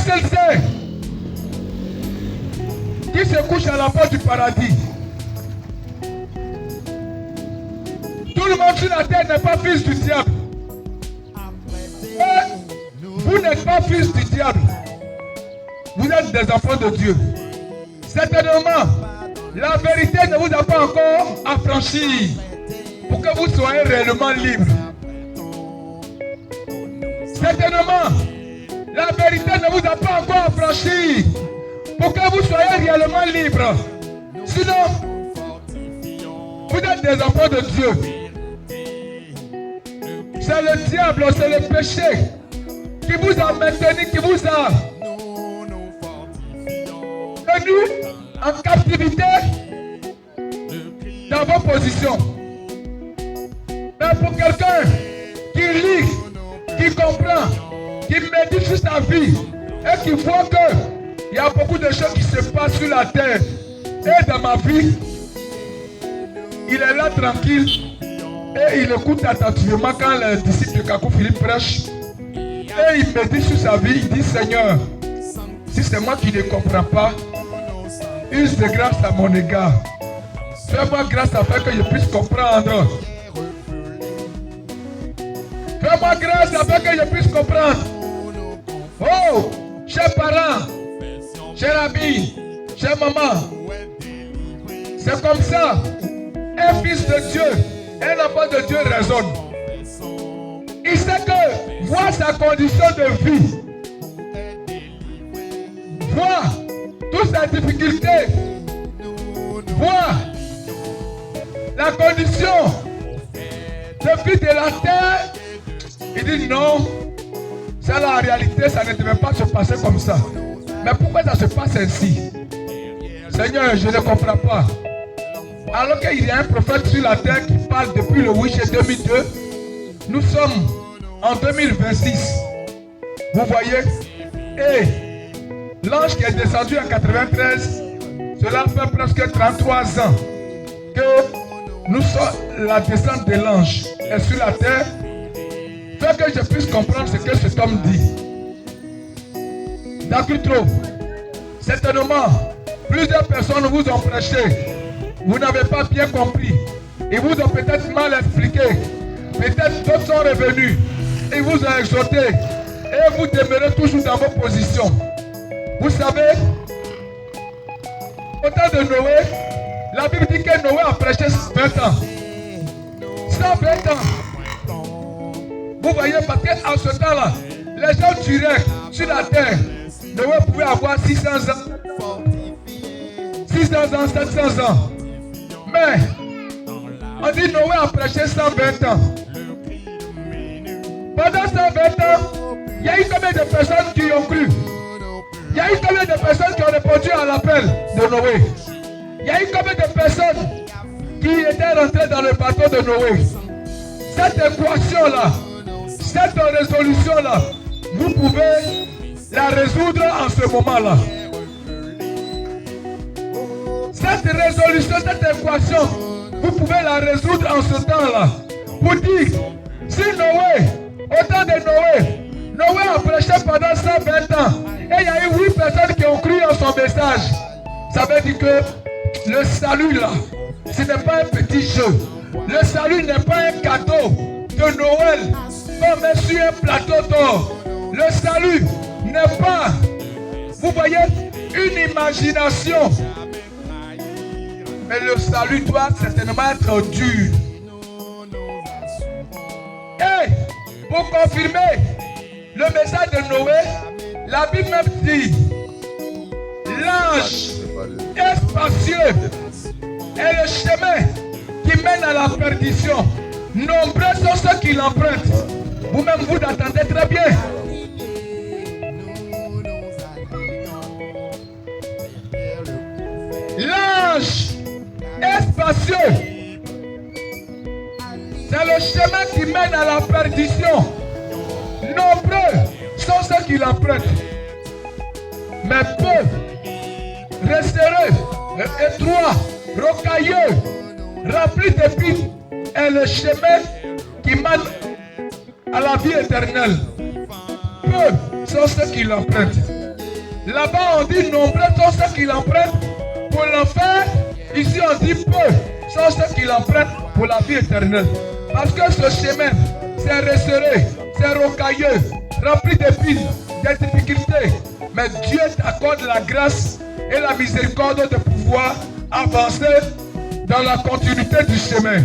seul sait qui se couche à la porte du paradis. Tout le monde sur la terre n'est pas fils du diable. Et vous n'êtes pas fils du diable. Vous êtes des enfants de Dieu. Certainement, la vérité ne vous a pas encore affranchi pour que vous soyez réellement libre. Certainement, la vérité ne vous a pas encore affranchi pour que vous soyez réellement libre. Sinon, vous êtes des enfants de Dieu. C'est le diable, c'est le péché qui vous a maintenu, qui vous a tenu en captivité dans vos positions. Mais pour quelqu'un qui lit, qui comprend, qui médite sur sa vie et qui voit qu'il y a beaucoup de choses qui se passent sur la terre et dans ma vie, il est là tranquille et il écoute attentivement quand le disciple de Kakou Philippe prêche et il médite sur sa vie. Il dit: Seigneur, si c'est moi qui ne comprends pas, use de grâce à mon égard. Fais-moi grâce afin que je puisse comprendre. Fais-moi grâce afin que je puisse comprendre. Oh, chers parents, chers amis, chère maman, c'est comme ça. Un fils de Dieu, un enfant de Dieu raisonne. Il sait que voir sa condition de vie, voir toutes ses difficultés, voir la condition de vie de la terre, il dit non, c'est la réalité, ça ne devait pas se passer comme ça. Mais pourquoi ça se passe ainsi? Seigneur, je ne comprends pas. Alors qu'il y a un prophète sur la terre qui parle depuis le 8 juillet 2002, nous sommes en 2026. Vous voyez? Et l'ange qui est descendu en 93, cela fait presque 33 ans que nous sommes la descente de l'ange est sur la terre. Fait que je puisse comprendre ce que cet homme dit. D'accord, certainement, plusieurs personnes vous ont prêché. Vous n'avez pas bien compris. Ils vous ont peut-être mal expliqué. Peut-être d'autres sont revenus. Ils vous ont exhorté. Et vous demeurez toujours dans vos positions. Vous savez, au temps de Noé, la Bible dit que Noé a prêché 20 ans. 120 ans. Vous voyez, parce qu'en ce temps-là, les gens tueraient sur la terre. Noé pouvait avoir 600 ans. 600 ans, 700 ans. Mais, on dit Noé a prêché 120 ans. Pendant 120 ans, il y a eu combien de personnes qui ont cru? Il y a eu combien de personnes qui ont répondu à l'appel de Noé? Il y a eu combien de personnes qui étaient rentrées dans le bateau de Noé? Cette équation-là, cette résolution-là, vous pouvez la résoudre en ce moment-là. Cette résolution, cette équation, vous pouvez la résoudre en ce temps-là. Pour dire, si Noé, au temps de Noé a prêché pendant 120 ans, et il y a eu 8 personnes qui ont cru en son message. Ça veut dire que le salut là, ce n'est pas un petit jeu. Le salut n'est pas un cadeau de Noël, comme sur un plateau d'or. Le salut n'est pas, vous voyez, une imagination. Mais le salut doit certainement être dur. Et pour confirmer le message de Noé, la Bible même dit, l'ange est spacieux et le chemin qui mène à la perdition. Nombreux sont ceux qui l'empruntent. Vous-même vous entendez très bien. L'ange est spacieux. C'est le chemin qui mène à la perdition. Nombreux sont ceux qui l'empruntent. Mais peu resteront étroits, rocailleux, remplis de pics est le chemin qui mène à la vie éternelle. Peu sont ceux qui l'empruntent. Là-bas, on dit nombreux sont ceux qui l'empruntent pour l'enfer. Ici, on dit peu sont ceux qui l'empruntent pour la vie éternelle. Parce que ce chemin, c'est resserré, c'est rocailleux, rempli d'épines, de difficultés. Mais Dieu t'accorde la grâce et la miséricorde de pouvoir avancer dans la continuité du chemin.